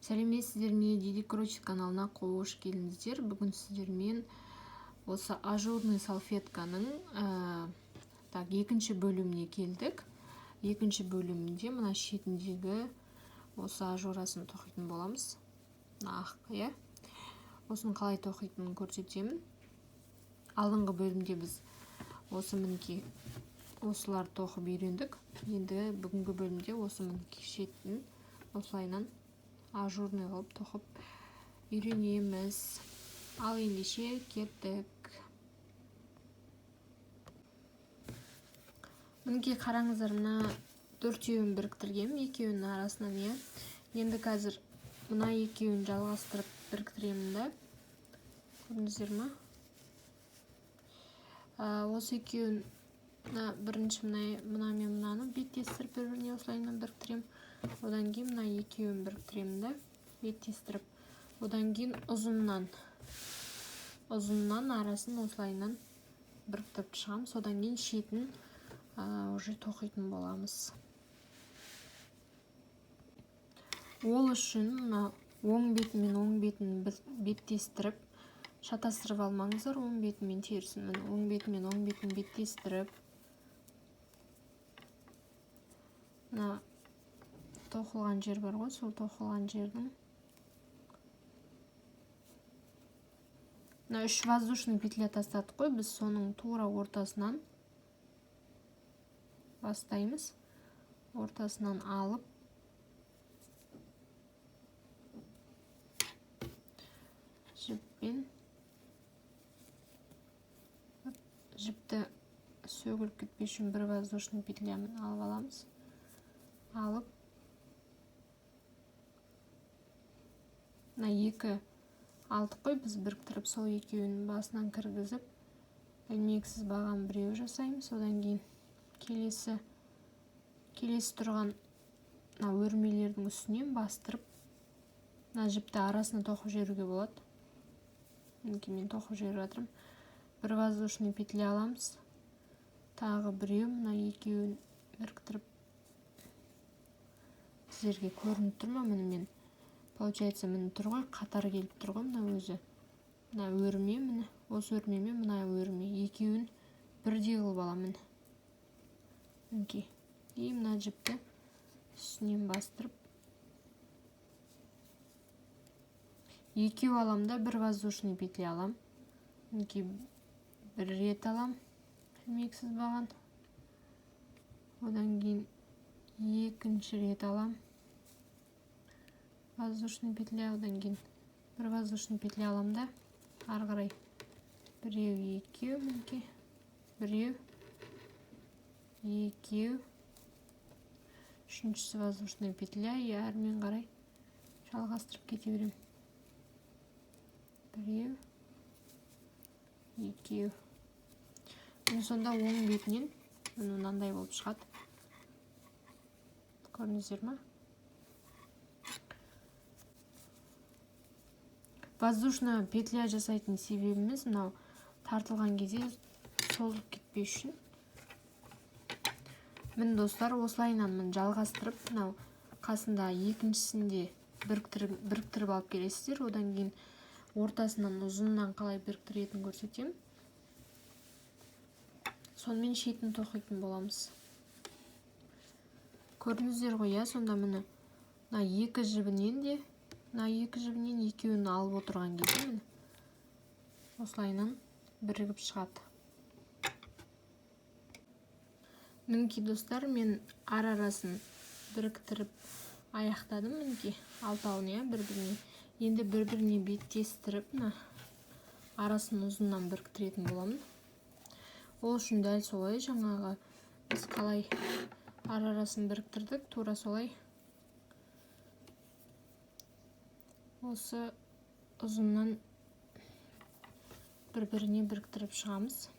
Сәлеметсіздер ме? Дидик Крочет каналына қош келдіңіздер. Бүгін сіздермен осы ажурный салфетканың екінші бөліміне келдік. Екінші бөлімінде мына шетіндегі осы ажурасын тоқитын боламыз. Ақ, иә. Осыны қалай тоқитынын көрсетемін. Алдыңғы бөлімде біз осы мінекей осылар тоқып үйрендік. Енді бүгінгі бөлімде осы мінекей шетін осылайынан ажурный қылып тоқып үйренеміз. Ал ендеше кеттік. Мінекей қараңыздар, мына төртеуін біріктіргем, екеуінің арасынан, иә. Енді қазір мына екеуін жалғастырып біріктіремін да. Көрдіңіздер ме? Осы екеуін бірінші мына мен мынаны беттестіріп бір-біріне осылайынан біріктірем. Одан кейін мына екеуін біріктіремін да, беттестіріп. Одан кейін ұзыннан арасын осылайынан біріктіріп шығамыз. Содан кейін шетін уже тоқитын боламыз. Ол үшін оң бетін мен оң бетін беттестіріп, шатастырып алмаңыздар. Оң бетін мен терісін, оң бетін мен оң бетін беттестіріп, мына тоқылған жер бар ғой, сол тоқылған жердің мына 3 воздушный петля тастадық қой, біз соның тура ортасынан бастаймыз. Ортасынан алып жіпті сөгіліп кетпес үшін бір воздушный петлямен алып аламыз. Алып мына екі алдық қой, біз біріктіріп, сол екеуінің басынан кіргізіп, ілмексіз баған біреу жасаймыз. Одан кейін келесі тұрған өрмелердің үстінен бастырып, мына жіпті арасына тоқып жіберуге болады. Мен тоқып жіберіп жатырмын. Бір воздушный петля аламыз. Тағы біреу, мына екеуін біріктіріп, сіздерге көрініп тұр ма? Мен получается, міне тұр ғой, қатар келіп тұр ғой, мына өзі. Мына өрме, міне, осы өрме мен мына өрме. Екеуін бірдей қылып аламын. Мінекей. И мына жіпті үстінен бастырып, екеу алам да бір воздушный петля алам. Мінекей бір рет алам, ілмексіз баған. Одан кейін екінші рет алам, воздушный петля. Одан кейін бір воздушный петля алам да, ары қарай біреу, екеу, мінекей, біреу, екеу, үшіншісі воздушный петля, и әрмен қарай жалғастырып кете берем. Біреу, екеу. Сонда оң бетінен мынандай болып шығады. Көрдіңіздер ме? Воздушный петля жасайтын себебіміз мынау тартылған кезде созылып кетпес үшін. Мін достар, осылайынан жалғастырып, мынау қасында екіншісінде біріктіріп алып келесіздер. Одан кейін ортасынан ұзыннан қалай біріктіретін көрсетем. Сонымен шетін тоқитын боламыз. Көрдіңіздер ғой, иә? Сонда міне екі жібінен екеуін алып отырған кезде осылайынан бірігіп шығады. Мінекей достар, мен арасын біріктіріп аяқтадым. Мінекей алтауын, иә, бір-біріне. Енді бір-біріне беттестіріп, арасын ұзыннан біріктіретін боламын. Ол үшін дәл солай, жаңағы біз қалай арасын біріктірдік, тура солай осы ұзыннан бір-біріне біріктіріп шығамыз.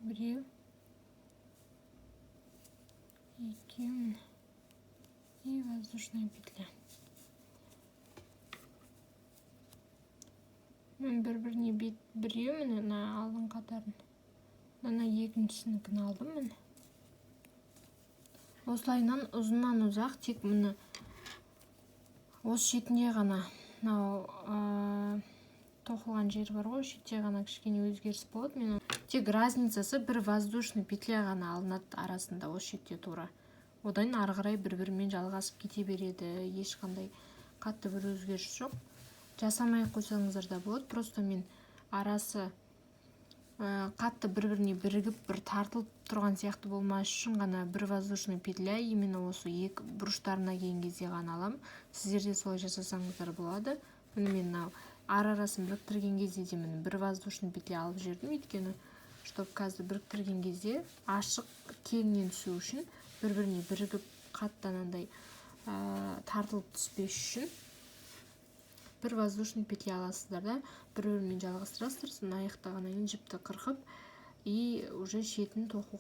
Біреу, екеу и воздушная петля. Мен бір-біріне біреу міне алдың қатарын. Мына екіншісінікін алдым міне. Осылайынан ұзыннан ұзақ тек міне осы шетінде ғана мынау тоқылған жер бар ғой, шетте ғана кішкене өзгеріс болады. Мен тек разницасы бір воздушный петля ғана алынады арасында осы шетте тура. Одан ары қарай бір-бірімен жалғасып кете береді. Ешқандай қатты бір өзгеріс жоқ. Жасамай қойсаңыздар да болады. Просто мен арасы қатты бір-біріне бірігіп бір тартылып тұрған сияқты болмас үшін ғана бір воздушный петля именно осы екі бұрыштарына келген кезде ғана алам. Сіздер де солай жасасаңыздар болады. Міне мен мынау арасын біріктірген кезде де міне бір воздушный петля алып жүрдім, өйткені чтобы қазір біріктірген кезде ашық кеңінен түсу үшін бір-біріне бірігіп қатты анандай тартылып түспес үшін бір воздушный петля аласыздар да бір-бірімен жалғастырасыздар. Сосын аяқтағаннан кейін жіпті қырқып и уже шетін тоқып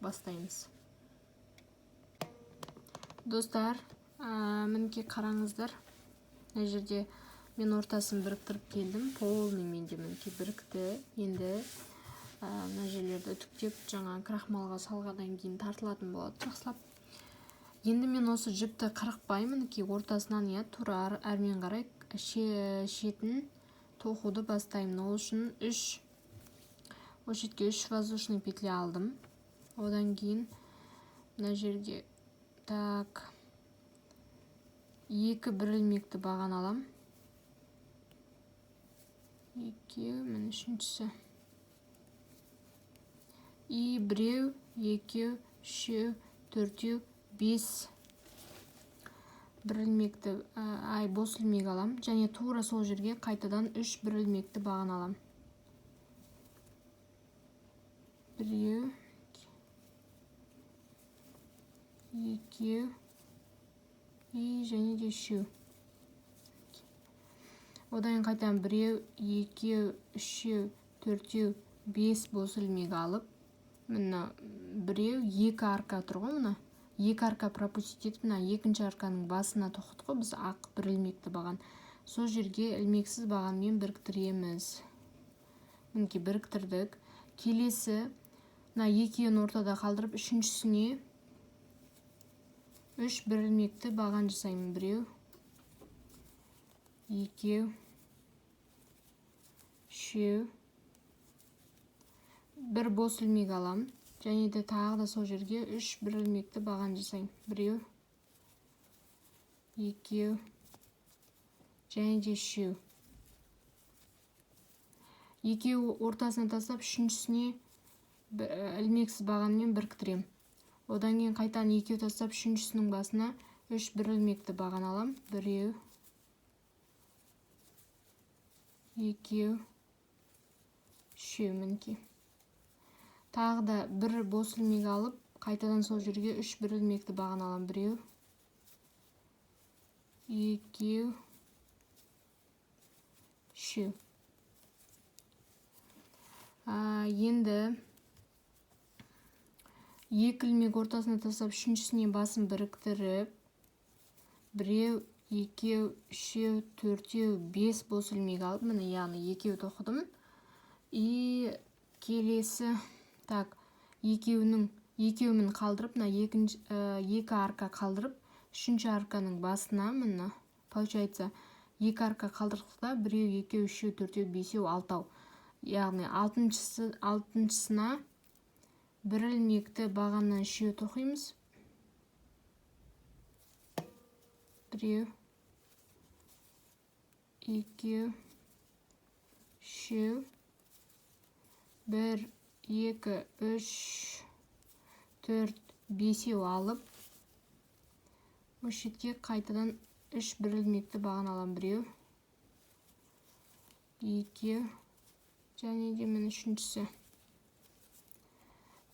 бастаймыз. Достар, мінекей қараңыздар. Мына жерде мен ортасын біріктіріп келдім. Полный менде мінекей бірікті. Енді мына жерлерді түктеп жаңа крахмалға салғаннан кейін тартылатын болады жақсылап. Енді мен осы жіпті қырықпаймын, ортасынан тура әрмен қарай шетін тоқуды бастаймын. Ол үшін осы шетке 3 воздушный петля алдым. Одан кейін мына жерде так 2 бір ілмекті баған алам. 2, мен үшіншісі. И біреу, 2, 3, 4, 5 бір ілмекті, бос ілмек алам. Және тура сол жерге қайтадан 3 бір ілмекті баған алам. Біреу, 2 и және де 3. Одан қайтадан біреу, 2, 3, 4, 5 бос ілмек алып, мына біреу 2 арка тұр ғой, мына 2 арка пропустить етіп, мына екінші арканың басына тоқтық қой, біз ақ бір ілмекті баған. Сол жерге ілмексіз бағанмен біріктіреміз. Мінекей біріктірдік. Келесі мына екеуін ортада қалдырып, үшіншісіне 3 бір ілмекті баған жасаймын. Біреу, 2, 3, бір бос ілмек алам. Және де тағы да сол жерге 3 бір ілмекті баған жасаймын. Біреу, 2, және де 3. Екеуі ортасына тастап, үшіншісіне ілмексіз бағанмен біріктірем. Одан кейін қайтадан екеу тастап, үшіншісінің басына 3 бір ілмекті баған алам. Біреу, 2, 3 мінекей. Тағы да бір бос ілмек алып, қайтадан сол жерге 3 бір ілмекті баған алам. Біреу, 2, 3. Енді 2 ілмек ортасына тастап, үшіншісіне басын біріктіріп, біреу, 2, 3, 4, 5 бос ілмек алып, міне яғни 2 тоқыдым. И келесі екеуін қалдырып, 2 арка қалдырып, үшінші арканың басына, міне, получается, 2 арка қалдырдықта, біреу, 2, 3, 4, 5, 6. Яғни алтыншысына бір ілмекті бағаннан 3 тоқимыз. Біреу, 2, 3, 1, 2, 3, 4, 5 алып, осы шетке қайтадан 3 бір ілмекті баған алам. Біреу, 2, және де мен үшіншісі.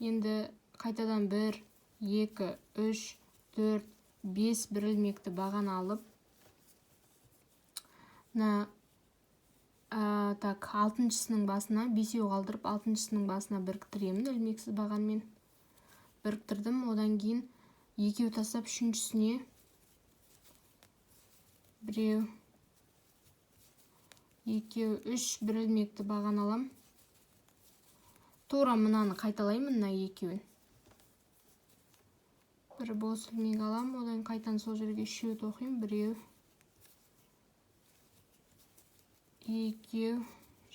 Енді қайтадан 1, 2, 3, 4, 5 бір ілмекті баған алып, алтыншысының басына 5 қалдырып, алтыншысының басына біріктіремін ілмексіз бағанмен. Біріктірдім. Одан кейін 2 тастап, үшіншісіне біреу, 2, 3 бір ілмекті баған алам. Тура мынаны қайталаймын, мына екеуін. Бір бос ілмек алам, одан қайтан сол жерге үшеу тоқимын. 1, 2,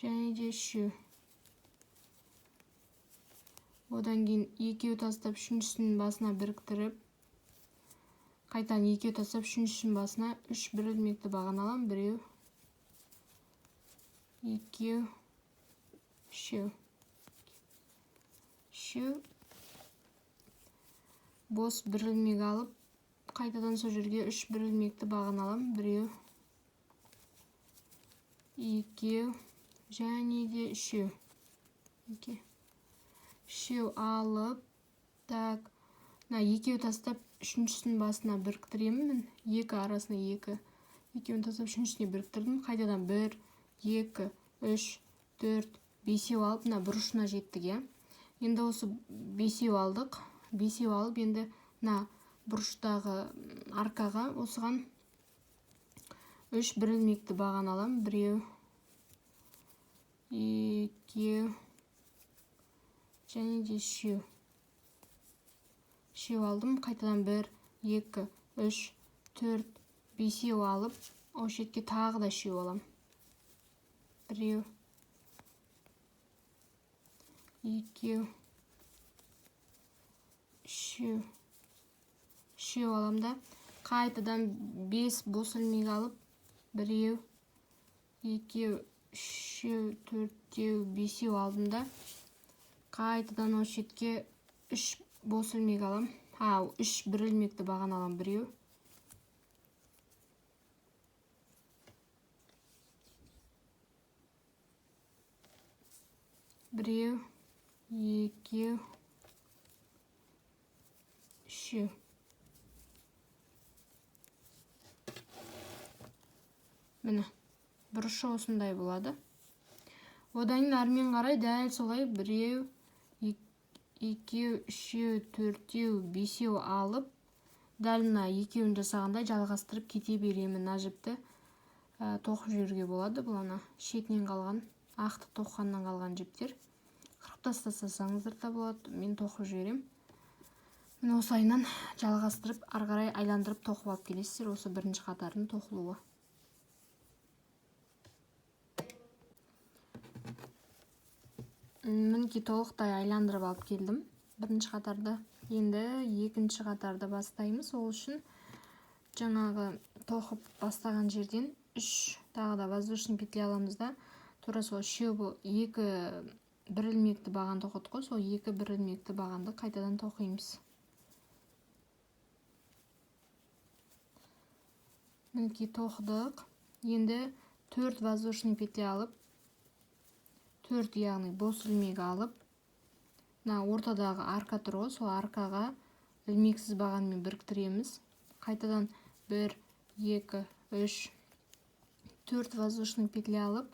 және де 3. Одан кейін екеу тастап үшіншісінің басына біріктіріп, қайтан екеу тастап үшіншісінің басына 3 бір ілмекті баған алам. 1, 2, 3. Бос бір ілмек алып, қайтадан сол жерге 3 бір ілмекті баған алам. 1, 2, және де 3. 3 алып, так, екеу тастап үшіншісінің басына біріктіремін. 2 арасына 2. Екеуін тастап үшіншісіне біріктірдім. Қайтадан 1, 2, 3, 4, 5 алып, бұрышына жеттік. Енді осы 5 алдық. 5 алып, енді бұрыштағы аркаға осыған 3 бір ілмекті баған алам. 1, 2, және де 3. 3 алдым. Қайтадан 1, 2, 3, 4, 5 алып, о шетке тағы да 3 алам. 1, 2, 3. 3 алам да, қайтадан 5 бос ілмек алып, 1, 2, 3, 4, 5 алдым да, қайтадан о шетке 3 бос ілмек алам. 3 бір ілмекті баған алам. 1, 2, 3. Міне, бұрышы осындай болады. Одан кейін әрмен қарай дәл солай 1, 2, 3, 4, 5 алып, дәл мына екеуін жасағандай жалғастырып кете беремін. Мына жіпті тоқып жіберуге болады. Бұл шетінен қалған, ақты тоққаннан қалған жіптер. Қырып тастасаңыздар да болады. Мен тоқып жіберем. Мен осылайынан жалғастырып, ары қарай айландырып тоқып алып келесіздер. Осы бірінші қатардың тоқылуы. Мінекей толықтай айландырып алып келдім бірінші қатарды. Енді екінші қатарды бастаймыз. Ол үшін жаңағы тоқып бастаған жерден 3 тағы да воздушный петля аламыз да, тура сол 2 бір ілмекті баған тоқыдық қой, сол 2 бір ілмекті бағанды қайтадан тоқимыз. Мінекей тоқыдық. Енді 4 воздушный петля алып, 4 яғни бос ілмек алып, ортадағы арка тұр ғой, сол аркаға ілмексіз бағанмен біріктіреміз. Қайтадан 1, 2, 3, 4 воздушный петля алып,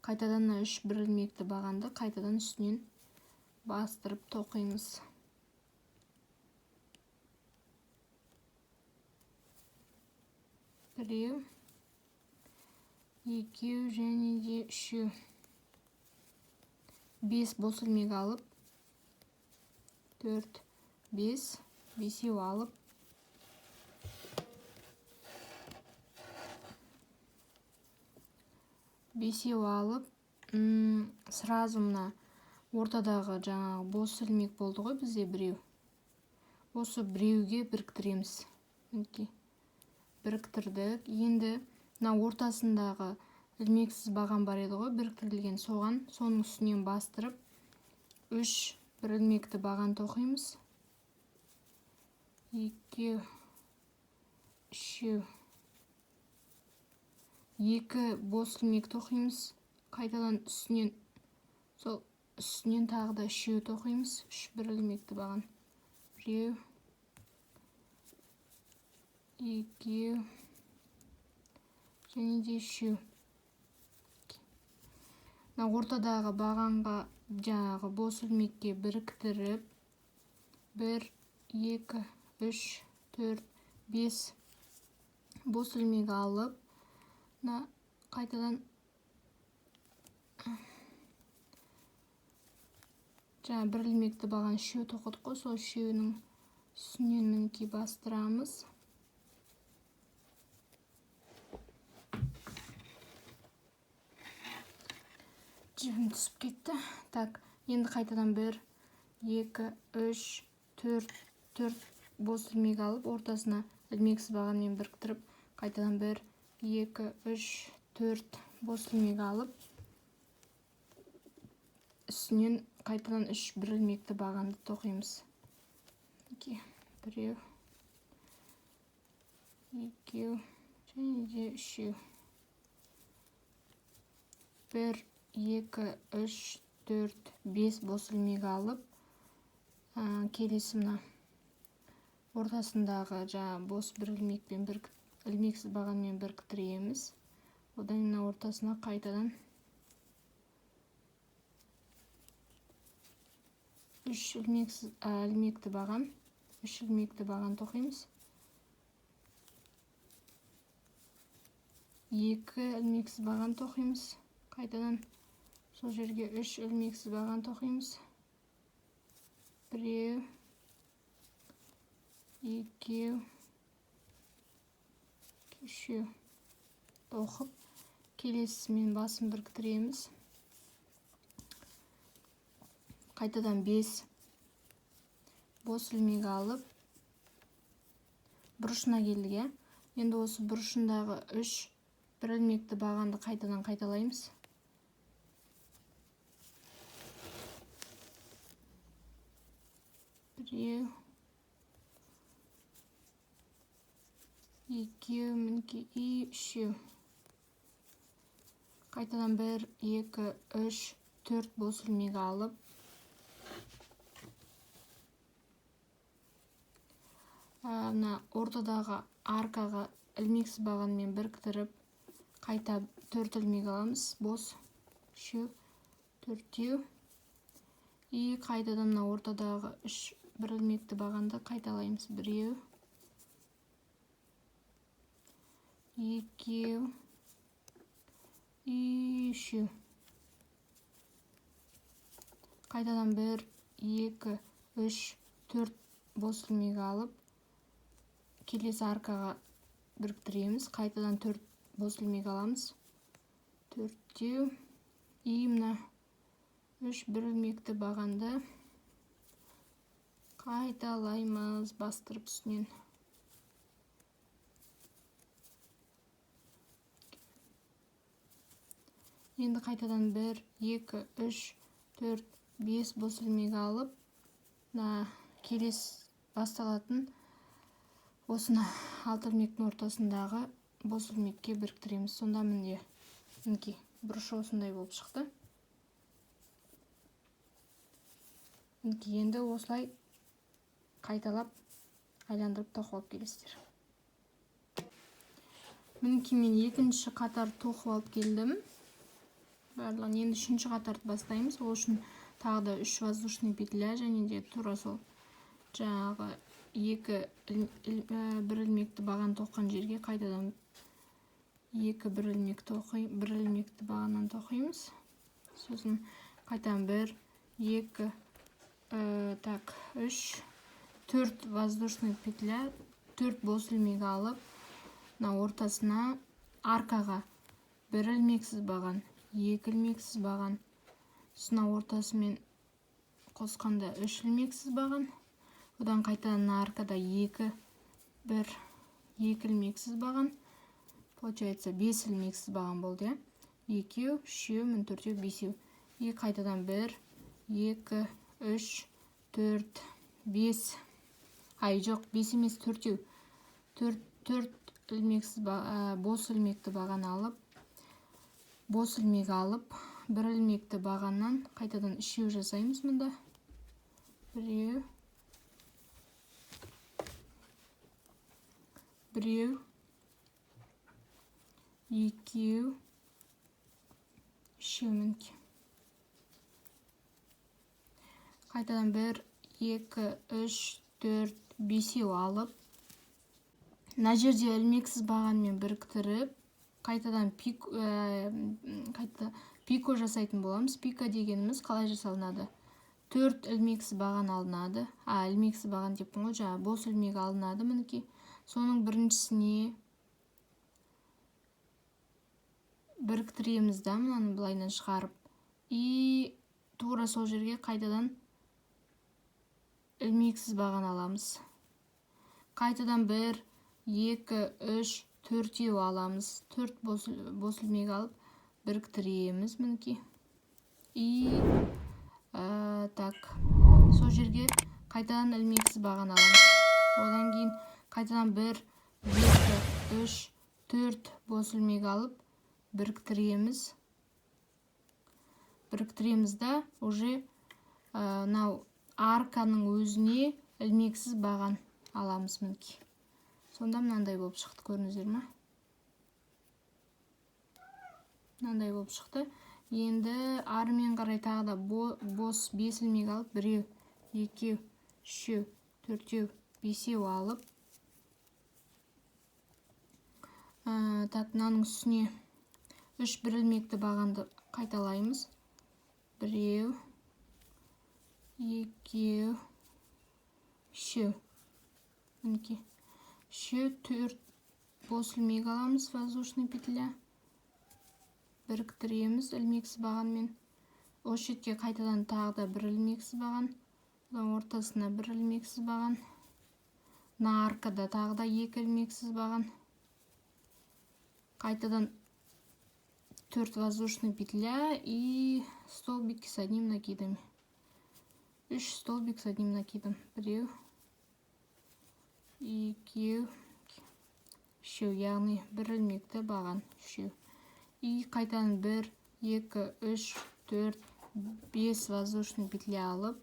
қайтадан 3 бір ілмекті бағанды қайтадан үстінен бастырып тоқимыз. 1, 2 және де 3. 5 бос ілмек алып, 4, 5 алып, сразу мына ортадағы жаңағы бос ілмек болды ғой бізде біреу. Осы біреуге біріктіреміз. Біріктірдік. Енді мына ортасындағы ілмексіз баған бар еді ғой, біріктірілген, соның үстінен бастырып 3 бір ілмекті баған тоқимыз. 2, 3. 2 бос ілмек тоқимыз. Қайтадан үстінен тағы да 3 тоқимыз. 3 бір ілмекті баған. 1, 2 және де 3. Ортадағы бағанға жаңағы бос ілмекке біріктіріп 1, 2, 3, 4, 5 бос ілмек алып, қайтадан жаңа бір ілмекті баған үшеу тоқыдық қой, сол үшеуінің үстінен мінекей бастырамыз. Жібім түсіп кетті. Так, енді қайтадан 1, 2, 3, 4 бос ілмек алып, ортасына ілмексіз бағанмен біріктіріп, қайтадан 1, 2, 3, 4 бос ілмек алып, үстінен қайтадан 3 бір ілмекті бағанды тоқимыз. 1, 2, және де 3. 1, 2, 3, 4, 5 бос ілмек алып, келесі мына ортасындағы бос бір ілмекпен ілмексіз бағанмен біріктіреміз. Одан мына ортасына қайтадан 3 ілмекті баған тоқимыз. 2 ілмексіз баған тоқимыз. Қайтадан сол жерге 3 ілмексіз баған тоқимыз. 1, 2, 3 тоқып, келесімен басын біріктіреміз. Қайтадан 5 бос ілмек алып, бұрышына келдік. Енді осы бұрышындағы 3 бір ілмекті бағанды қайтадан қайталаймыз. 1, 2, мінекей, 3. Қайтадан 1, 2, 3, 4 бос ілмек алып, мына ортадағы аркаға ілмексіз бағанмен біріктіріп, қайта 4 ілмек аламыз. Бос 3, 4. И қайтадан мына ортадағы 3 бір ілмекті бағанды қайталаймыз. 1, 2, 3. Қайтадан 1, 2, 3, 4 бос ілмек алып, келесі аркаға біріктіреміз. Қайтадан 4 бос ілмек аламыз. 4. И мына 3 бір ілмекті бағанды қайталаймыз, бастырып үстінен. Енді қайтадан 1, 2, 3, 4, 5 бос ілмек алып, келесі басталатын осыны 6 ілмектің ортасындағы бос ілмекке біріктіреміз. Сонда мінекей, бұрышы осындай болып шықты. Енді осылай қайталап, айландырып тоқып келесіздер. Мінекей, мен екінші қатар тоқып алып келдім. Барлығын енді үшінші қатарды бастаймыз. Ол үшін тағы да 3 воздушный петля және де тура сол жаңағы 2 бір ілмекті баған тоққан жерге қайтадан 2 бір ілмекті бағаннан тоқимыз. Сосын қайтадан 1, 2, 3, 4 воздушный петля, 4 бос ілмек алып, ортасына аркаға 1 ілмексіз баған, 2 ілмексіз баған, сосын ортасымен қосқанда 3 ілмексіз баған, одан қайтадан аркада 2 ілмексіз баған, получается 5 ілмексіз баған болды. 2, 3, 4, 5. И қайтадан 1, 2, 3, 4, 5. Жоқ, 5 емес, 4. 4 ілмексіз бос ілмекті баған алып, бос ілмек алып, 1 ілмекті бағаннан қайтадан 3 жасаймыз мұнда. 1, 2, 3 мінекей. Қайтадан 1, 2, 3, 4, 5 алып, мына жерде ілмексіз бағанмен біріктіріп, қайтадан пико жасайтын боламыз. Пико дегеніміз қалай жасалынады? 4 ілмексіз баған алынады. Ілмексіз баған деппін ғой, жаңа бос ілмек алынады мінекей. Соның біріншісіне біріктіреміз да, мынаны былайынан шығарып. И тура сол жерге қайтадан ілмексіз баған аламыз. Қайтадан 1, 2, 3, 4 аламыз. 4 бос ілмек алып біріктіреміз мінекей. И так, сол жерге қайтадан ілмексіз баған аламыз. Одан кейін қайтадан 1, 2, 3, 4 бос ілмек алып біріктіреміз. Біріктіреміз да, уже арканың өзіне ілмексіз баған аламыз мінекей. Сонда мынандай болып шықты, көрдіңіздер ме? Мынандай болып шықты. Енді арымен қарай тағы да бос 5 ілмек алып, 1, 2, 3, 4, 5 алып. Так, мынаның үстіне 3 бір ілмекті бағанды қайталаймыз. 1, 2, 3. Мінекей. 4 бос ілмек аламыз, воздушный петля. Біріктіреміз ілмексіз бағанмен. Осы шетке қайтадан тағы да 1 ілмексіз баған. Ортасына 1 ілмексіз баған. Мына аркада тағы да 2 ілмексіз баған. Қайтадан 4 воздушный петля и столбики с одним накидом. 3 столбик с одним накидом. 1, 2, 3, яғни 1 ілмекті баған 3. И қайтадан 1, 2, 3, 4, 5 воздушный петля алып,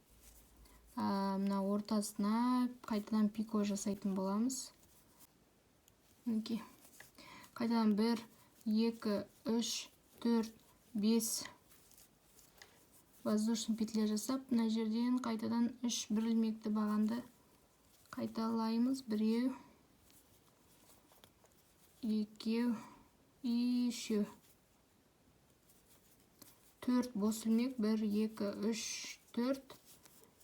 мына ортасына қайтадан пико жасайтын боламыз. Мінекей. Қайтадан 1, 2, 3, 4, 5 воздушный петля жасап, мына жерден қайтадан 3 бір ілмекті бағанды қайталаймыз. 1, 2 и 3. 4 бос ілмек, 1, 2, 3, 4.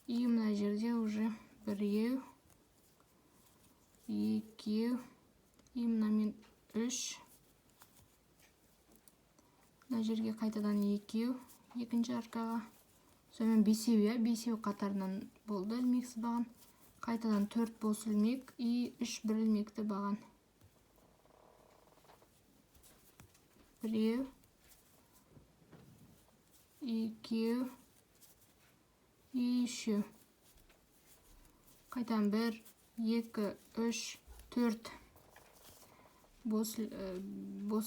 И мына жерде уже 1, 2 и мынамен 3. Мына жерге қайтадан 2, екінші аркаға. Сонымен 5 қатарынан болды ілмексіз баған. Қайтадан 4 бос ілмек и 3 бір ілмекті баған. 1, 2 и 3. Қайтадан 1, 2, 3, 4 бос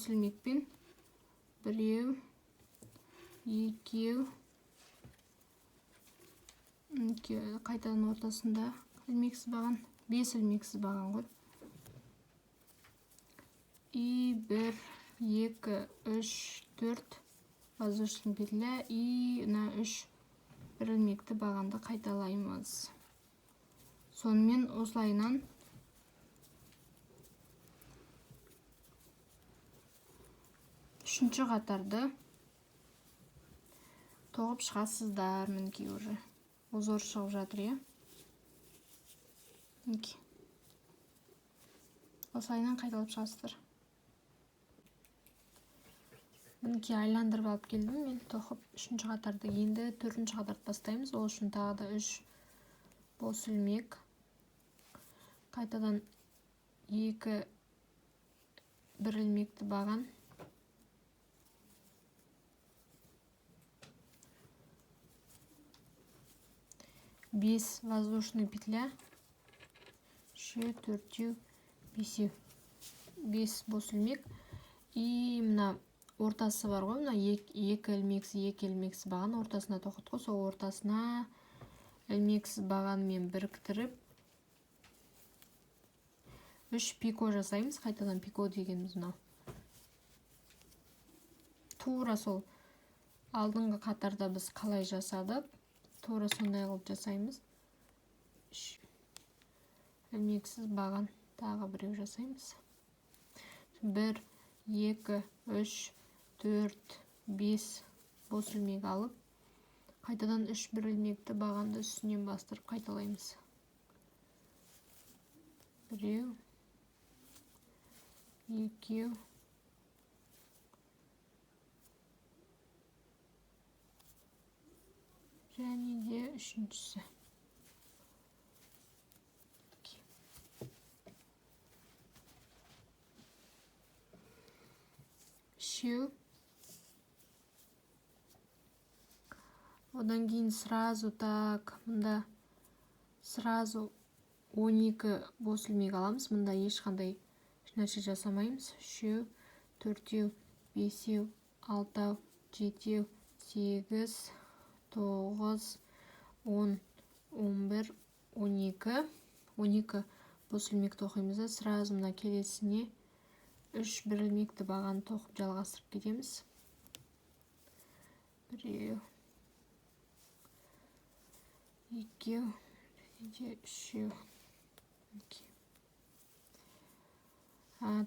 ілмекпен 1, 2, қайтадан ортасында ілмексіз баған, 5 ілмексіз баған ғой. И 1, 2, 3, 4 воздушный петля и на 3 бір ілмекті бағанды қайталаймыз. Сонымен осылайынан үшінші қатарды тоғып шығасыздар. Мінекей уже узор шығып жатыр, е. Мінекей. Осылайынан қайталап шығасыздар. Мінекей айландырып алып келдім мен тоқып үшінші қатарды. Енді төртінші қатарды бастаймыз. Ол үшін тағы да 3 бос ілмек. Қайтадан 2 бір ілмекті баған. Бес воздушный петля. 3, 4, 5. 5 бос ілмек. И мына ортасы бар ғой, мына 2 ілмексіз баған ортасына тоқтатқой, сол ортасына ілмексіз бағанмен біріктіріп 3 пико жасаймыз. Қайтадан пико дегеніміз мынау. Тура сол алдыңғы қатарда біз қалай жасадық, тура сондай қылып жасаймыз. Ілмексіз баған тағы біреу жасаймыз. 1, 2, 3, 4, 5 бос ілмек алып, Қайтадан 3 бір ілмекті бағанды үстінен бастырып қайталаймыз. 1, 2, және де үшіншісі. Үшеу. Одан кейін сразу так, мұнда сразу 12 бос ілмек аламыз. Мұнда ешқандай нәрсе жасамаймыз. 3, 4, 5, 6, 7, 8, 9, 10, 11, 12. 12 бос ілмекті оқимыз да, сразу мына келесіне 3 бір ілмекті бағаны тоқып жалғастырып кетеміз. 1, 2, 3.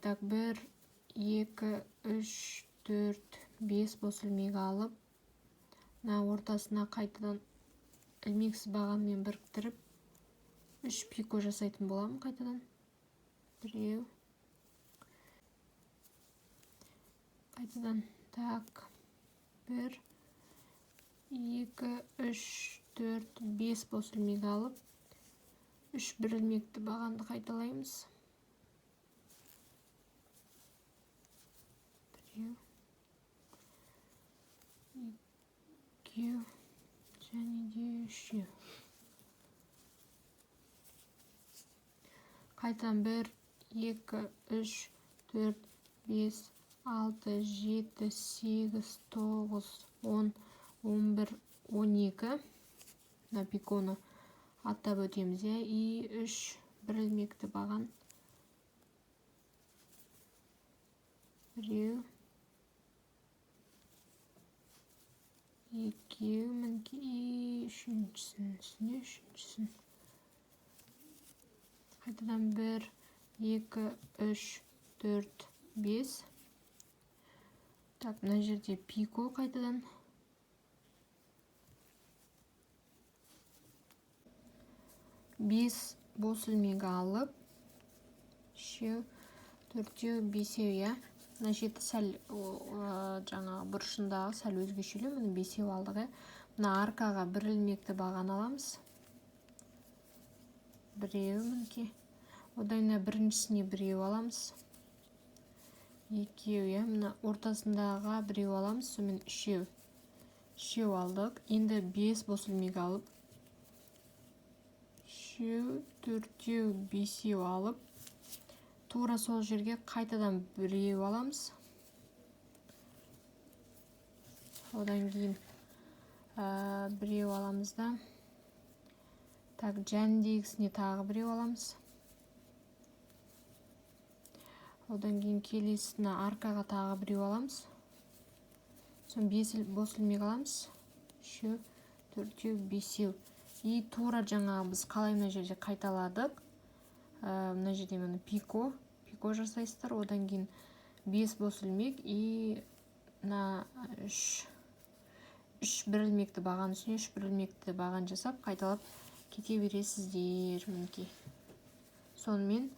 Так, 1, 2, 3, 4, 5 бос ілмек алып, мына ортасына қайтадан ілмексіз бағанмен біріктіріп, 3 пико жасайтын боламын қайтадан. 1, қайтадан так, 1, 2, 3, 4, 5 бос ілмек алып, 3 бір ілмекті бағанды қайталаймыз. 1, 2, және де 3. Қайтадан 1, 2, 3, 4, 5, 6, 7, 8, 9, 10, 11, 12. Мына пиконы аттап өтеміз, и 3 бір ілмекті баған. 1, 2, мінекей, и үшіншісін. Қайтадан 1, 2, 3, 4, 5. Так, мына жерде пико қайтадан. 5 бос ілмек алып, 3, 4, 5. Мына жеті сәл жаңағы бұрышындағы сәл өзгешелеу. Міне 5 алдық. Мына аркаға бір ілмекті баған аламыз. 1 мінекей. Одан біріншісіне 1 аламыз. 2, мына ортасындағы 1 аламыз. Сонымен 3 алдық. Енді 5 бос ілмек алып, 3, 4, 5 алып, тура сол жерге қайтадан 1 аламыз. Одан кейін 1 аламыз да. Так, жәндегісіне тағы 1 аламыз. Одан кейін келесіне аркаға тағы 1 аламыз. Сон 5 бос ілмек аламыз. 3, 4, 5. И тура жаңағы біз қалай мына жерде қайталадық. Мына жерде мені пико жасайсыздар. Одан кейін 5 бос ілмек и мына 3 бір ілмекті баған үстіне 3 бір ілмекті баған жасап қайталап кете бересіздер. Мінекей. Сонымен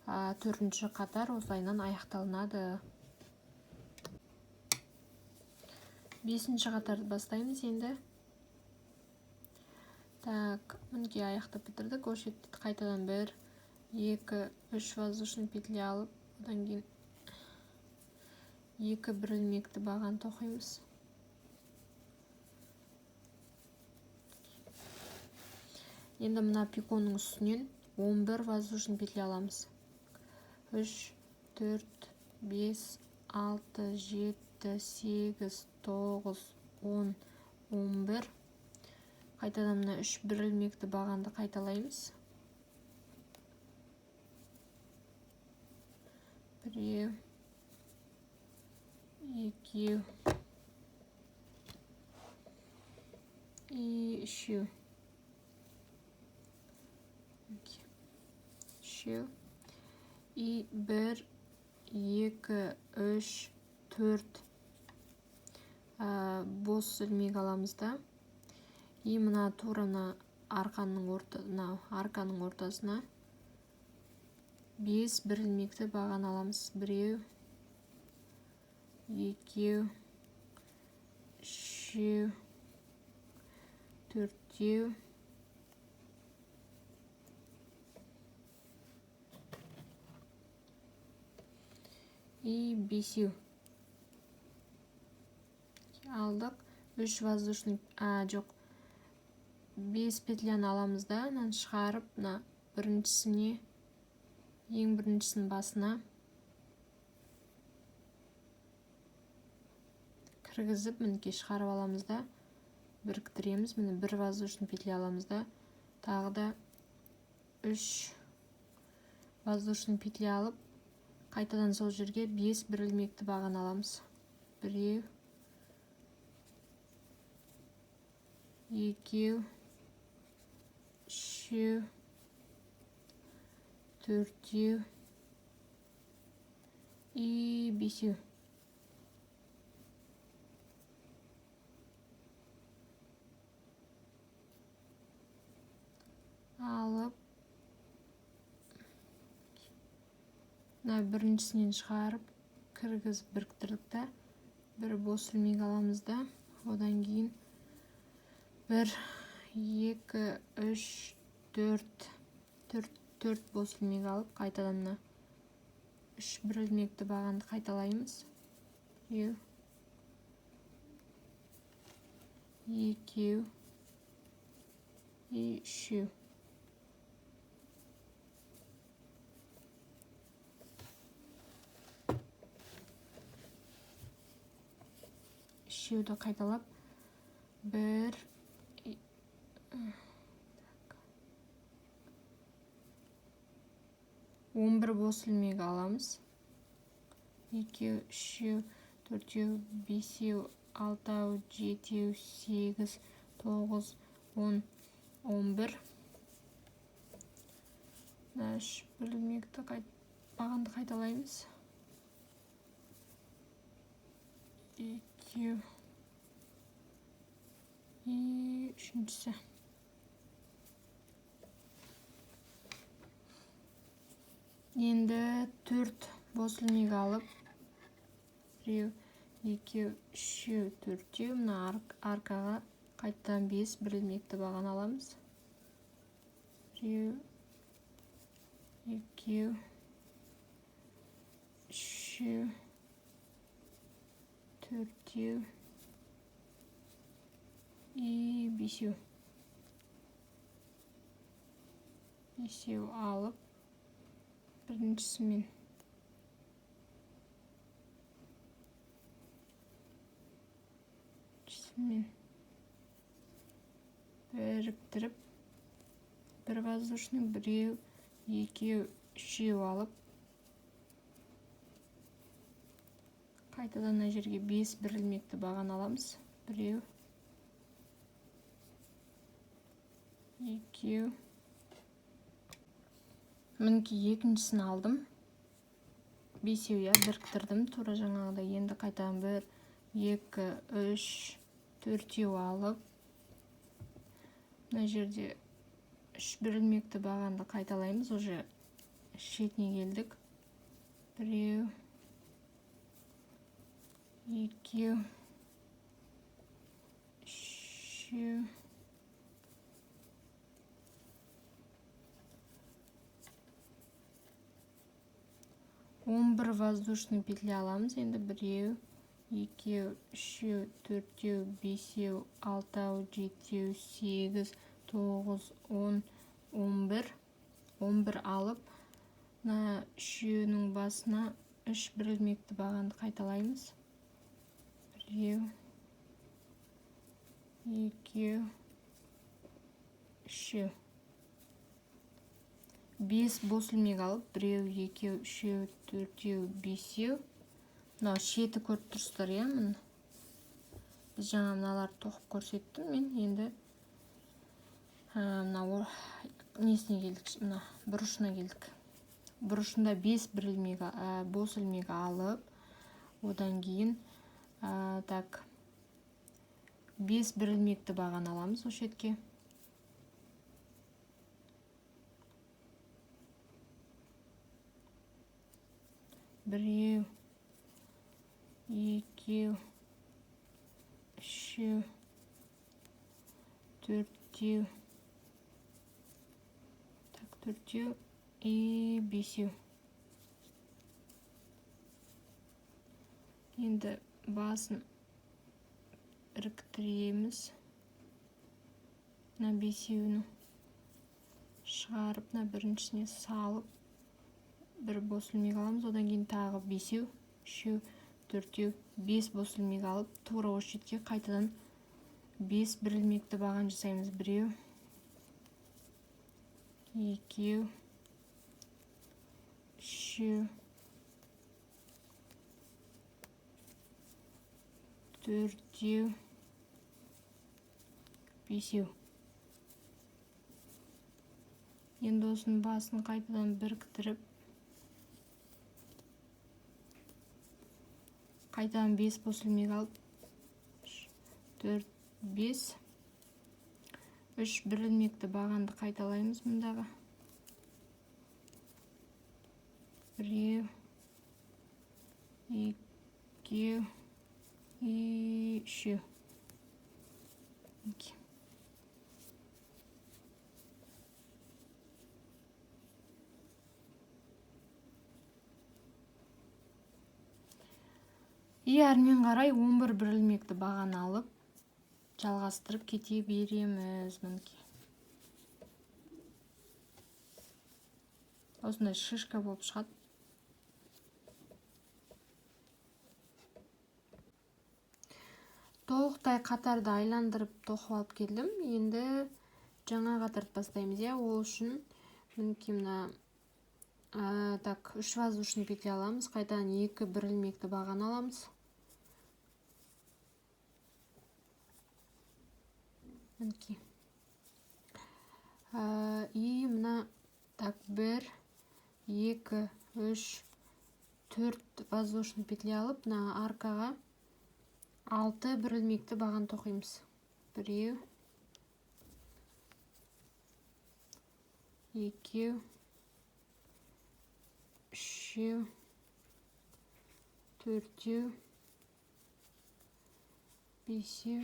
4-ші қатар осылайынан аяқталынады. 5-ші қатарды бастаймыз енді. Так, мінекей аяқтап бітірдік. Осы жерде қайтадан 1, 2, 3 воздушный петля алып, одан кейін 2 бір ілмекті баған тоқимыз. Енді мына пиконың үстінен 11 воздушный петля аламыз. 3, 4, 5, 6, 7, 8, 9, 10, 11. Қайтадан мына 3 бір ілмекті бағанды қайталаймыз. 1, 2 и 3. 3 и 1, 2, 3, 4 бос ілмек аламыз да. И мына тура мына арканың ортасына 5 бір ілмекті баған аламыз. 1, 2, 3, 4, и 5 алдық. 3 воздушный, жоқ, 5 петляны аламыз да, мынаны шығарып, мына біріншісіне, ең біріншісінің басына кіргізіп, мінекей шығарып аламыз да, біріктіреміз. Міне бір воздушный петля аламыз да, тағы да 3 воздушный петля алып, қайтадан сол жерге 5 бір ілмекті баған аламыз. 1, 2, 3, 4 и 5. Алып, біріншісінен шығарып, кіргізіп біріктірдік та, бір бос ілмек аламыз да, одан кейін 1, 2, 3, 4 бос ілмек алып, қайтадан 3 бір ілмекті бағанды қайталаймыз. 1, 2 и 3. Үшеуді қайталап, 1, 11 бос ілмек аламыз. 2, 3, 4, 5, 6, 7, 8, 9, 10, 11. 3 бір ілмекті бағанды қайталаймыз. 2 и үшіншісі. Енді 4 бос ілмек алып, 1, 2, 3, 4, мына аркаға қайтадан 5 бір ілмекті баған аламыз. 1, 2, 3, 4 и 5. 5 алып, біріншісімен біріктіріп, бір воздушный, 1, 2, 3 алып, қайтадан жерге 5 бір ілмекті баған аламыз. 1, 2. Мінекей екіншісін алдым. 5 біріктірдім, тура жаңағыда. Енді қайтадан 1, 2, 3, 4 алып, мына жерде 3 бір ілмекті бағанды қайталаймыз. Уже шетіне келдік. 1, 2, 3, 11 воздушный петля аламыз. Енді 1, 2, 3, 4, 5, 6, 7, 8, 9, 10, 11. 11 алып, мына үшеуінің басына 3 бір ілмекті бағанды қайталаймыз. 1, 2, 3. 5 бос ілмек алып, 1, 2, 3, 4, 5. Мынау шеті көріп тұрсыздар, иә, міне. Біз жаңа мыналарды тоқып көрсеттім мен. Енді мына несіне келдік, мына бұрышына келдік. Бұрышында 5 бір ілмек, бос ілмек алып, одан кейін так 5 бір ілмекті баған аламыз осы жерге. Біреу, екеу, үшеу, төртеу, төртеу и бесеу. Енді басын іріктіреміз. Мына бесеуін шығарып, мына біріншісіне салып, бір бос ілмек аламыз. Одан кейін тағы бесеу, үшеу, төртеу, 5 бос ілмек алып, тура осы жерге қайтадан 5 бір ілмекті баған жасаймыз. Біреу, екеу, үшеу, төртеу, бесеу. Енді осының басын қайтадан біріктіріп, қайтадан 5 бос ілмек алып, 4, 5, 3 бір ілмекті бағанды қайталаймыз мұндағы. Біреу, екеу, и үшеу. И әрмен қарай 11 бір ілмекті баған алып, жалғастырып кете береміз. Мінекей. Осындай шишка болып шығады. Толықтай қатарды айландырып тоқып алып келдім. Енді жаңа қатарды бастаймыз. Ол үшін мінекей мына так 3 воздушный петля аламыз. Қайтадан 2 бір ілмекті баған аламыз. Мінекей. И мына так 1, 2, 3, 4 воздушный петля алып, мына аркаға 6 бір ілмекті баған тоқимыз. Біреу, екеу, үшеу, төртеу, бесеу,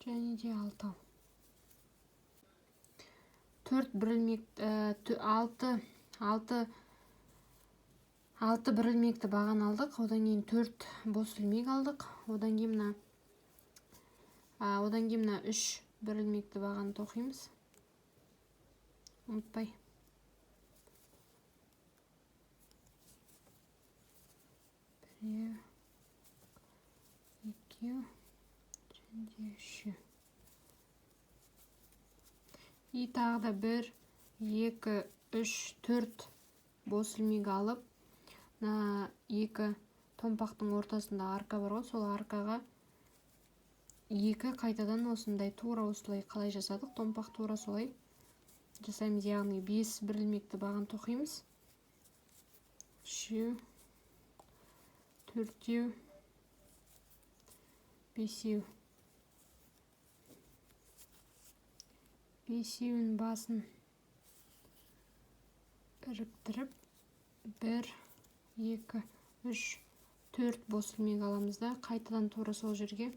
және де 6. 4 бір ілмекті, 6 бір ілмекті баған алдық. Одан кейін 4 бос ілмек алдық. Одан кейін мына 3 бір ілмекті баған тоқимыз. Ұмытпай. Біреу, екеу, және де үшеу. И тағы да 1, 2, 3, 4 бос ілмек алып, 2 томпақтың ортасында арка бар ғой, сол аркаға 2 қайтадан осындай тура осылай қалай жасадық, томпақ тура солай жасаймыз. Яғни 5 бір ілмекті баған тоқимыз. 3, 4, 5. Бесеуін басын іріктіріп, 1, 2, 3, 4 бос ілмек аламыз да, қайтадан тура сол жерге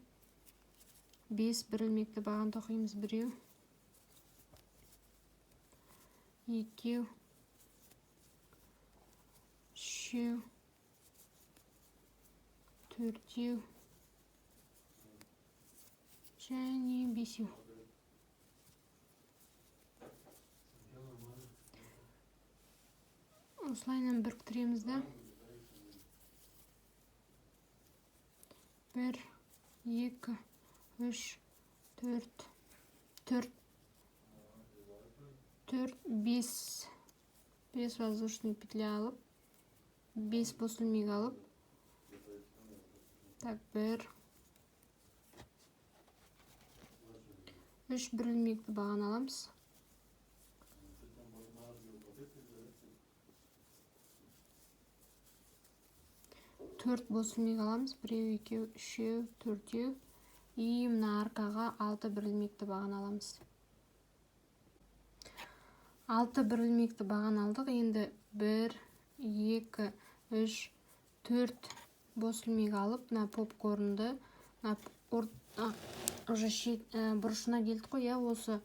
5 бір ілмекті баған тоқимыз. Біреу, екеу, үшеу, төртеу, және бесеу. Осылайынан біріктіреміз да. 1, 2, 3, 4, 5 воздушный петля алып, 5 бос ілмек алып, так 1, 3 бір ілмекті баған аламыз. 4 бос илмек аламыз. 1, 2, 3, 4. И мына аркаға 6 бір илмекті баған аламыз. 6 бір илмекті баған алдық. Енді 1, 2, 3, 4 бос илмек алып, мына попкорнды уже бұрышына келдік қой, осы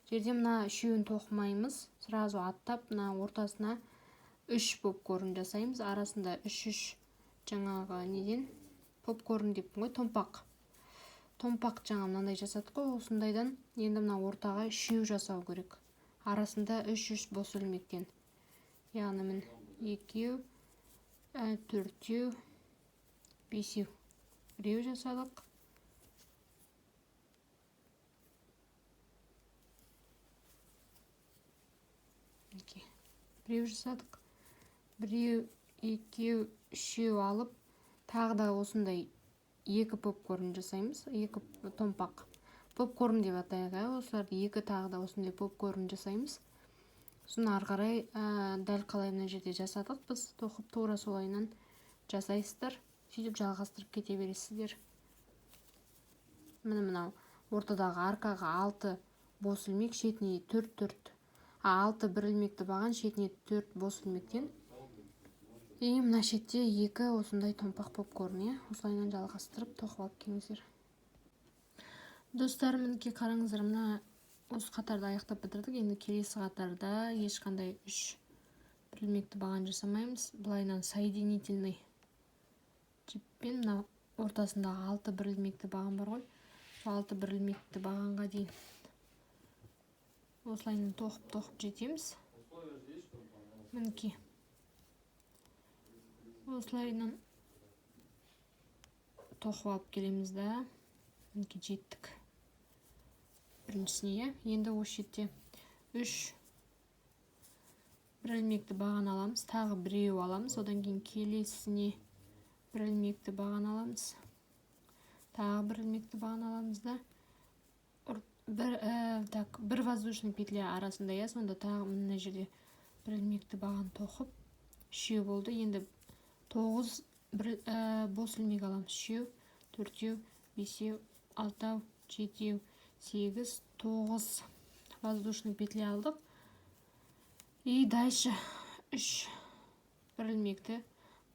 жерде мына үшеуін тоқымаймыз. Сразу аттап, мына ортасына 3 попкорн жасаймыз. Арасында 3 жаңағы неден попкорн деппін ғой, томпақ. Томпақ жаңа мынандай жасадық қой, осындайдан енді мына ортаға 3 жасау керек. Арасында 3 бос илмектен. Яғни мін 2, 4, 5 біреу жасадық. Біреу жасадық. Біреу, 2, 3 алып, тағы да осындай 2 попкорн жасаймыз. 2 томпақ. Попкорн деп атайық, осыларды 2 тағы да осындай попкорн жасаймыз. Сосын ары қарай дәл қалай мына жерде жасадық біз, тоқып тура солайынан жасайсыздар. Сөйтіп жалғастырып кете бересіздер. Мынау ортадағы аркаға 6 бос илмек, шетіне 4. 6 бір илмекті баған, шетіне 4 бос илмектен. И мына шетте 2 осындай томпақ попкорн, осылайынан жалғастырып тоқып алып келіңіздер. Достар, мінекей қараңыздар, мына осы қатарды аяқтап бітірдік. Енді келесі қатарда ешқандай 3 бір илмекті баған жасамаймыз. Былайынан соединительный жіппен мына ортасындағы 6 бір илмекті баған бар ғой. 6 бір илмекті бағанға дейін осылайынан тоқып жетеміз. Мінекей осылайынан тоқып алып келеміз да. Мінекей жеттік біріншісіне. Енді осы жерде 3 бір илмекті баған аламыз. Тағы біреу аламыз. Одан кейін келесіне бір илмекті баған аламыз. Тағы бір илмекті баған аламыз да. Бір воздушный петля арасында, сонда тағы мына жерде бір илмекті баған тоқып 3 болды. Енді 9 бос илмек аламыз. 3, 4, 5, 6, 7, 8, 9 воздушный петля алдық. И дальше 3 бір илмекті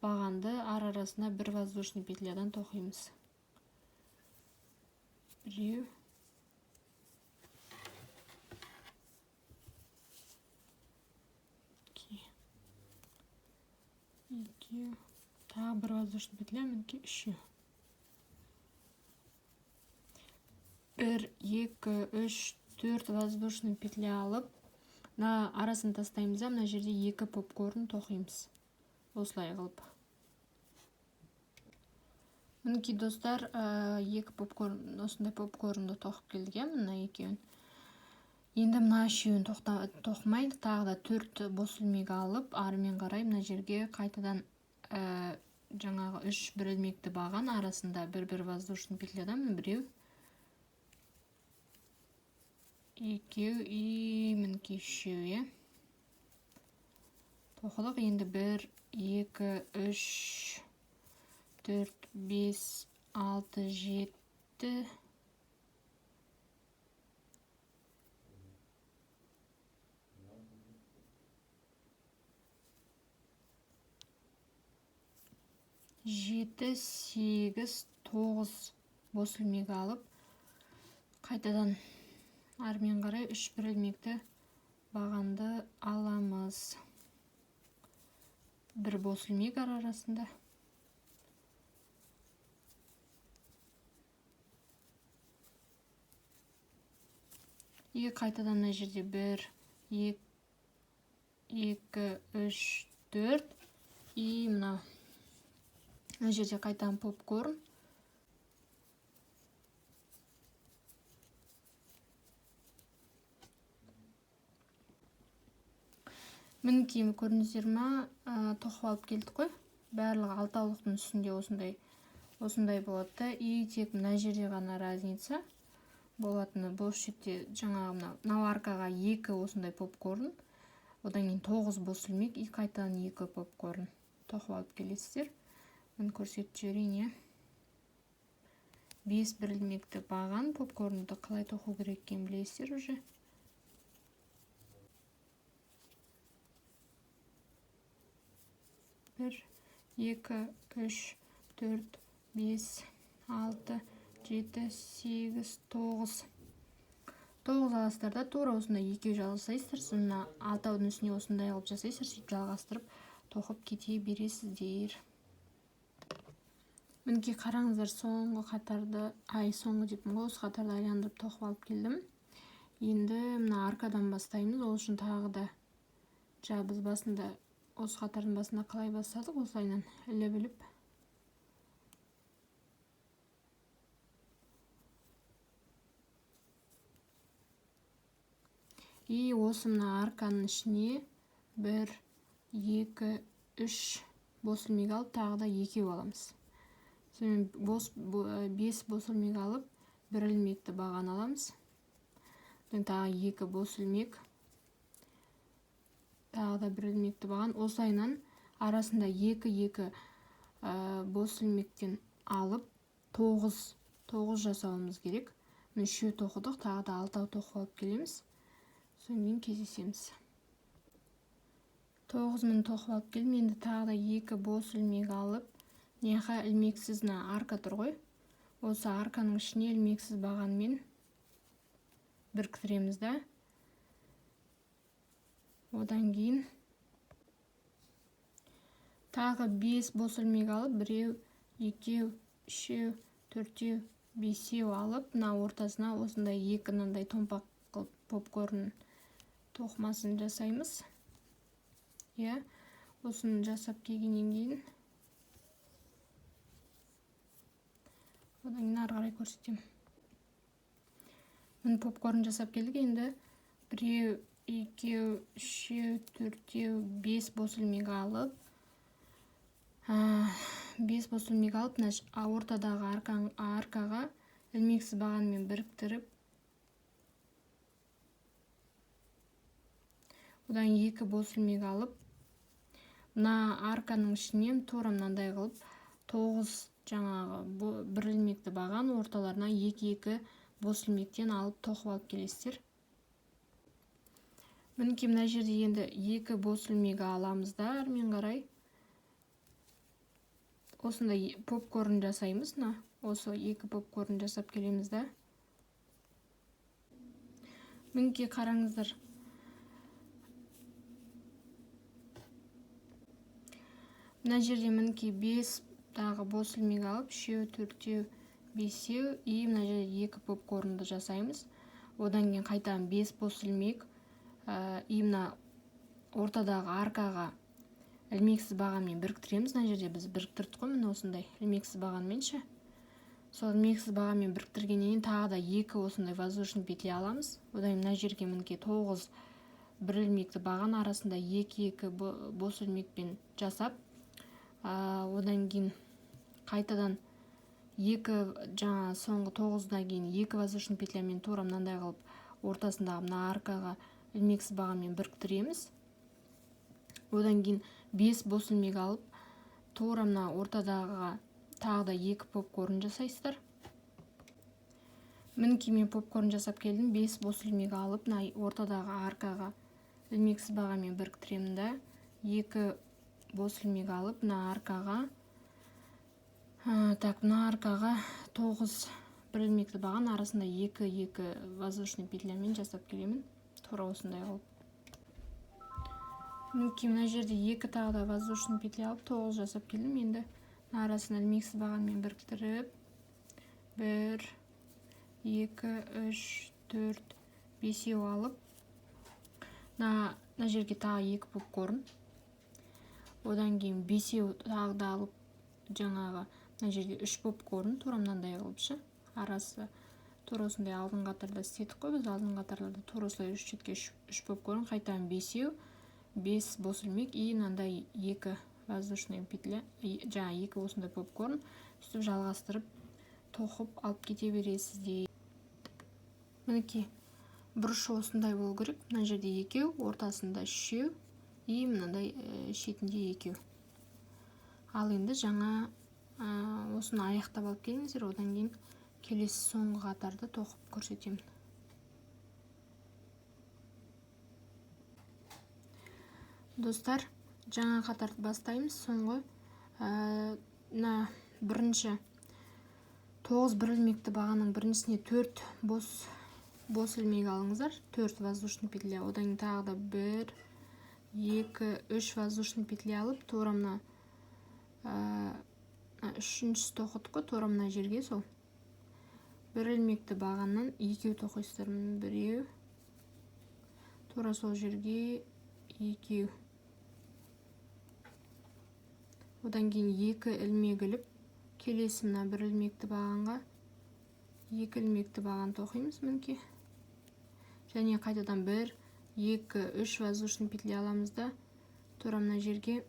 бағанды арасына бір воздушный петлядан тоқимыз. 1, 2, тағы бір воздушный петля, мінекей 3. 1, 2, 3, 4 воздушный петля алып, мына арасын тастаймыз, мына жерде 2 попкорн тоқимыз. Осылай қылып. Мінекей достар, 2 попкорн, осындай попкорнды тоқып келдік, мына екеуін. Енді мына үшеуін тоқымайды, тағы да 4 бос илмек алып, арымен қарай мына жерге қайтадан жаңағы 3 бір илмекті баған арасында бір воздушный петлядан біреу, 2 и мінекей 3 тоқылық. Енді 1, 2, 3, 4, 5, 6, 7 7, 8, 9 бос илмек алып, қайтадан армен қарай 3 бір илмекті бағанды аламыз. Бір бос илмек арасында. И қайтадан мына жерде 1, 2, 3, 4 и мына жерде қайтадан попкорн. Мінекей көрдіңіздер ма, тоқып алып келдік қой. Барлығы алтаулықтың үстінде осындай болады. И тек мына жерде ғана разница болатыны. Бұл шетте жаңағы мынау аркаға 2 осындай попкорн, одан кейін 9 бос илмек и қайтадан 2 попкорн тоқып алып келесіздер. Мін көрсетіп жіберейін. 5 бір ілмекті баған попкорнды қалай тоқу керек екенін білесіздер уже. Бір, 2, 3, 4, 5, 6, 7, 8, 9. 9 аласыздар да тура осындай екеу жалғастырасыздар. Сонда алтаудың үстіне осындай алып жасайсыздар. Сөйтіп жалғастырып тоқып кете бересіздер. Мінекей қараңыздар, соңғы қатарды, соңғы деппін ғой, осы қатарды айландырып тоқып алып келдім. Енді мына аркадан бастаймыз. Ол үшін тағы да біз басында осы қатардың басында қалай бастадық, осылайынан іліп и осы мына арканың ішіне 1, 2, 3 бос ілмек алып, тағы да екеу аламыз. Сонымен 5 бос ілмек алып, 1 ілмекті баған аламыз. Тағы 2 бос ілмек, тағы да 1 ілмекті баған. Осылайынан арасында 2 бос ілмектен алып 9 жасауымыз керек. Мен 3 тоқыдық, тағы да 6 тоқып алып келеміз. Сонымен кездесеміз. 9 мін тоқып алып келдім. Енді тағы да 2 бос ілмек алып, неға ілмексіз арка тұр ғой. Осы арканың ішіне ілмексіз бағанмен біріктіреміз да. Одан кейін тағы 5 бос ілмек алып, 1, 2, 3, 4, 5 алып, мына ортасына осындай 2 мынандай томпақ қылып попкорн тоқымасын жасаймыз. Осыны жасап келгеннен кейін одан кейін ары қарай көрсетемін. Мін попкорн жасап келдік. Енді 1, 2, 3, 4, 5 бос ілмек алып, 5 бос ілмек алып, ортадағы аркаға ілмексіз бағанмен біріктіріп, одан 2 бос ілмек алып, мына арканың ішінен тура мынандай қылып 9 жаңағы 1 ілмекті баған орталарына 2 бос ілмектен алып тоқып алып келесіздер. Мінекей мына жерде енді 2 бос ілмек аламыз да, әрмен қарай осындай попкорн жасаймыз. Осы 2 попкорн жасап келеміз да. Мінекей қараңыздар. Мына жерде мінекей 5 тағы бос ілмек алып, 3, 4, 5 и мына жерде 2 попкорнды жасаймыз. Одан кейін қайтадан 5 бос ілмек и мына ортадағы аркаға ілмексіз бағанмен біріктіреміз. Мына жерде біз біріктірдік қой, міне осындай ілмексіз бағанменше. Сол ілмексіз бағанмен біріктіргеннен тағы да 2 осындай воздушный петля аламыз. Одан кейін мына жерге мінекей 9 1 ілмекті баған арасында 2 бос ілмекпен жасап, одан кейін қайтадан 2 жаңа соңғы 9-дан кейін 2 воздушный петлямен тура мынандай қылып ортасындағы мына аркаға ілмексіз бағанмен біріктіреміз. Одан кейін 5 бос ілмек алып, тура мына ортадағы тағы да 2 попкорн жасайсыздар. Мінекей мен попкорн жасап келдім. 5 бос ілмек алып, мына ортадағы аркаға ілмексіз бағанмен біріктіремін да. 2 бос ілмек алып, мына аркаға мына аркаға 9 1 ілмекті баған арасында 2 воздушный петлямен жасап келемін. Тура осындай қылып. Мінекей мына жерде 2 тағы да воздушный петля алып 9 жасап келдім. Енді арасына ілмексіз бағанмен біріктіріп, 1, 2, 3, 4, 5 алып, мына жерге тағы 2 попкорн. Одан кейін 5 тағы да алып, жаңағы мына жерге 3 попкорн, тура мынандай қылып, арасы тура осындай алдын қатарда істедік қой, біз алдын қатарларда тура осылай 3 четке 3 попкорн, қайтадан 5 бос ілмек и мынандай 2 воздушный петля, жаңа 2 осындай попкорн, сөйтіп жалғастырып тоқып алып кете бересіздер. Мінекей бұрышы осындай болу керек. Мына жерде 2, ортасында 3 и мынандай шетінде 2. Ал енді жаңа осыны аяқтап алып келіңіздер, одан кейін келесі соңғы қатарды тоқып көрсетемін. Достар, жаңа қатарды бастаймыз. Соңғы бірінші 9 бір ілмекті бағаның біріншісіне 4 бос ілмек алыңыздар, 4 воздушный петля. Одан тағы да 1, 2, 3 воздушный петля алып, тура мына үшіншісі тоқыдық, тура мына жерге сол бір ілмекті бағаннан екеу тоқисыздар. Біреу, тура сол жерге екеу. Одан кейін 2 ілмек іліп, келесі мына бір ілмекті бағанға 2 ілмекті баған тоқимыз мінекей. Және қайтадан 1, 2, 3 воздушный петля аламыз да, тура мына жерге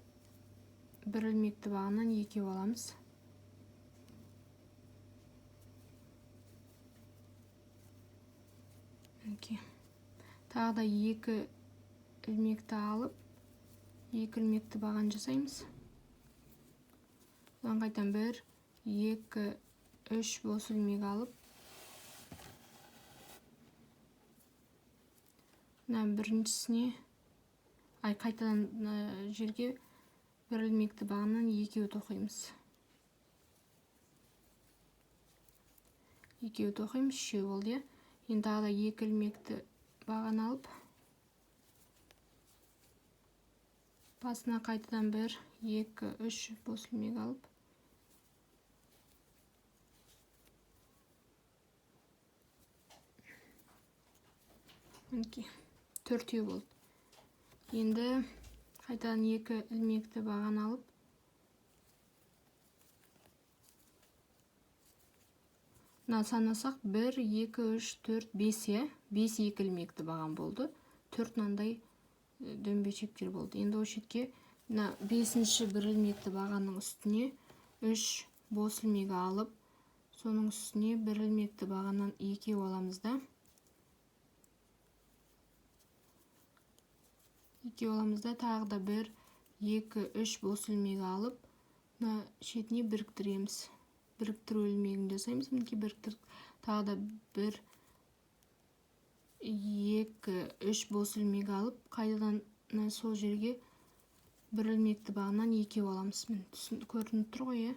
бір ілмекті бағаннан екеу аламыз. Тағы да 2 ілмекті алып, 2 ілмекті баған жасаймыз. Одан қайтадан 1, 2, 3 бос ілмек алып, біріншісіне қайтадан жерге бір ілмекті бағаннан екеу тоқимыз. Екеу тоқимыз, 3 болды. Енді тағы да 2 ілмекті баған алып, басына қайтадан 1, 2, 3 бос ілмек алып, төртеу болды. Енді қайтадан 2 ілмекті баған алып, санасақ 1, 2, 3, 4, 5, 5 2 ілмекті баған болды. 4 мынандай дөңбешектер болды. Енді осы жерге 5-ші бір ілмекті бағанның үстіне 3 бос ілмек алып, соның үстіне бір ілмекті бағаннан екеу аламыз да. Тағы да 1, 2, 3 бос ілмек алып, шетіне біріктіреміз. Біріктіру ілмегін жасаймыз. Тағы да 1, 2, 3 бос ілмек алып, қайтадан сол жерге бір ілмекті бағаннан екеу аламыз. Көрініп тұр ғой,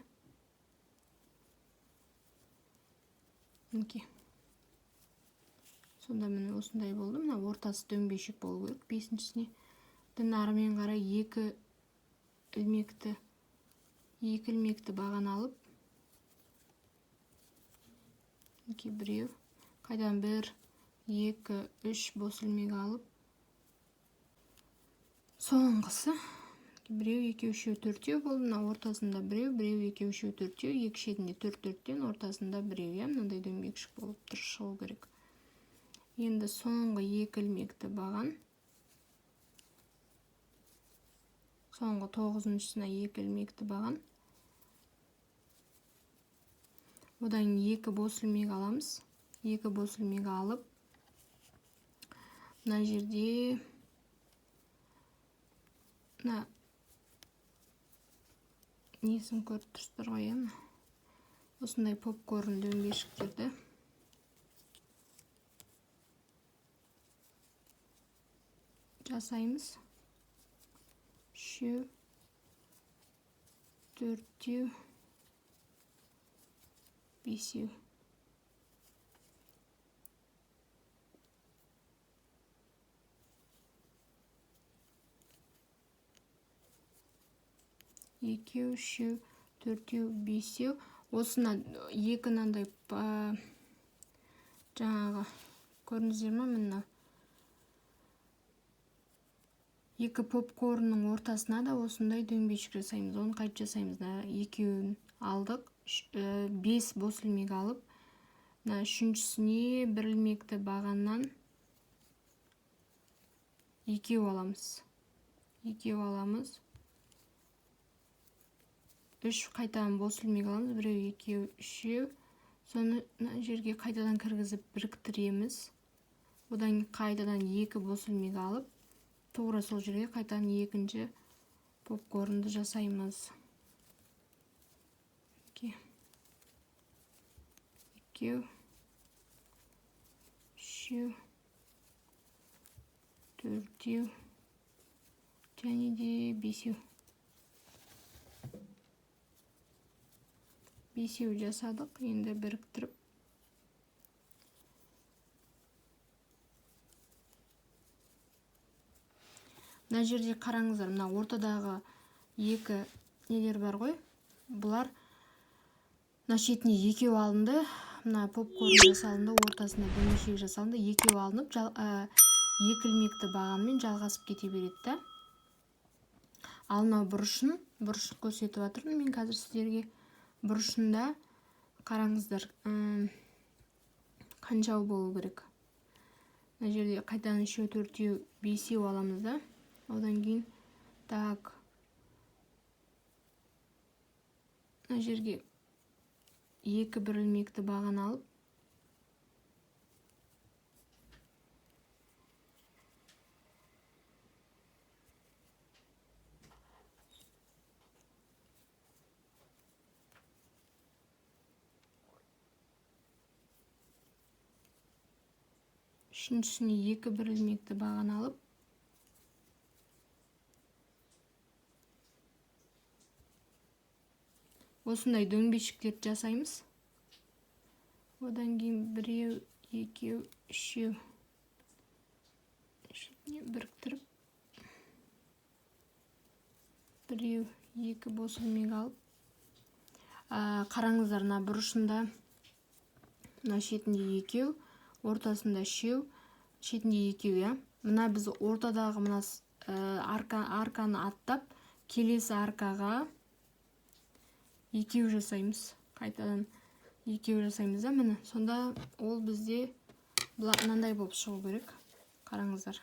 сонда міне осындай болды. Мына ортасы дөңбешек болу керек. 5-шісіне арымен қарай 2 ілмекті баған алып, біреу, қайдан 1, 2, 3 бос ілмек алып, соңғысы біреу, 2, 3, 4 болды. Мына ортасында біреу, 2, 3, 4, екі шетінде 4-4-тен, ортасында біреу, мынандай дөңбекшік болып тұр, шығу керек. Енді соңғы 2 ілмекті баған, соңғы 9-шысына 2 ілмекті баған, одан 2 бос ілмек аламыз. 2 бос ілмек алып, мына жерде несін көріп тұрсыздар ғой, осындай попкорн дөңбешіктерді жасаймыз. 3, 4, 5. Екеу, үшеу, төртеу, бесеу. Осына 2 мынандай жаңағы көрдіңіздер ме, мына 2 попкорнның ортасына да осындай дөңбешік жасаймыз. Оны қайт жасаймыз. 2-ін алдық, 5 бос ілмек алып, үшіншісіне бір ілмекті бағаннан екеу аламыз. 3 қайтадан бос ілмек аламыз. 1, 2, 3. Соны жерге қайтадан кіргізіп біріктіреміз. Одан қайтадан 2 бос ілмек алып, тура сол жерге қайтадан 2-ші попкорнды жасаймыз. 2 3 4 және де 5 жасадық. Енді біріктіріп мына жерде қараңыздар, мына ортадағы екі нелер бар ғой. Бұлар мына шетіне екеу алынды. Мына попкорн жасалынды, ортасына дөңгешек жасалынды. Екеу алынып, екі ілмекті бағанмен жалғасып кете береді. Ал мынау бұрышын көрсетіп жатырмын мен қазір сіздерге. Бұрышында қараңыздар, қаншау болу керек. Мына жерде қайтадан 3, 4, 5 аламыз да. Одан кейін так. Мына жерге екі бір ілмекті баған алып, үшіншісіне екі бір ілмекті баған алып, осындай дөңбешіктерді жасаймыз. Одан кейін 1, 2, 3 біріктіріп, 1, 2 бос ілмек алып, қараңыздар, мына бұрышында мына шетінде екеу, ортасында 3, шетінде екеу, я. Мына біз ортадағы мына арканы аттап, келесі аркаға екеу жасаймыз. Қайтадан екеу жасаймыз да, міне. Сонда ол бізде мынандай болып шығу керек. Қараңыздар.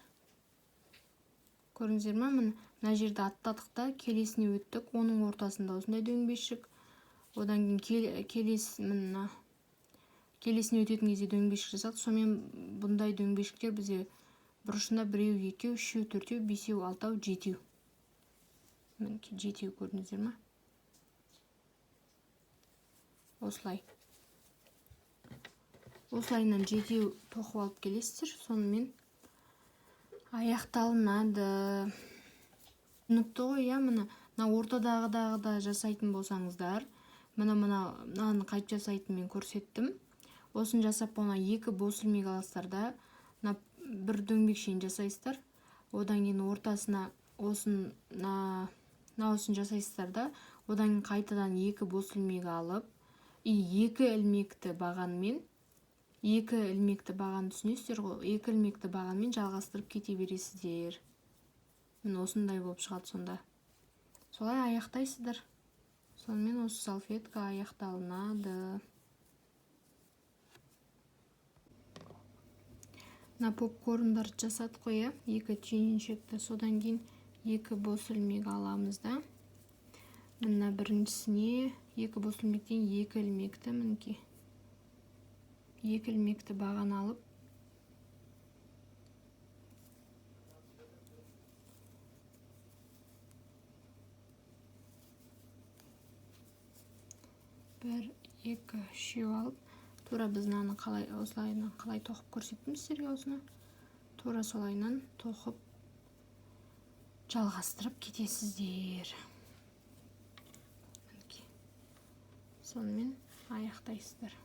Көрдіңіздер ме? Мына жерде аттадық та, келесіне өттік. Оның ортасында осындай дөңбешік. Одан кейін келесіне өтетін кезде дөңбешік жасадық. Сонымен бұндай дөңбешіктер бізде бұрышында 1, 2, 3, 4, 5, 6, 7. Мінекей 7 көрдіңіздер ме? Осылайынан 7 тоқып алып келесіздер. Сонымен аяқталынады. Нүкті ғой, я, мына ортадағыдағы да жасайтын болсаңыздар, мынаны қайт жасайтын мен көрсеттім. Осын жасап, ona екі бос ілмек аласыздар да, бір дөңбекшені жасайсыздар. Одан кейін ортасына осын жасайсыздар да, одан кейін қайтадан екі бос ілмек алып, екі ілмекті бағанмен, екі ілмекті баған түсінесіздер ғой, екі ілмекті бағанмен жалғастырып кете бересіздер. Мен осындай болып шығады сонда. Солай аяқтайсыздар. Сонымен осы салфетка аяқталынады. Мына попкорндарды жасадық қой, екі түйіншекті, содан кейін екі бос ілмек аламыз да. Мына біріншісіне екі бос ілмектен екі ілмекті, мінекей. Екі ілмекті баған алып, бір, екі, үшеу алып, тура біз мынаны осылайынан қалай тоқып көрсеттім сіздерге осыны. Тура солайынан тоқып жалғастырып кетесіздер. Сонымен аяқтайсыздар.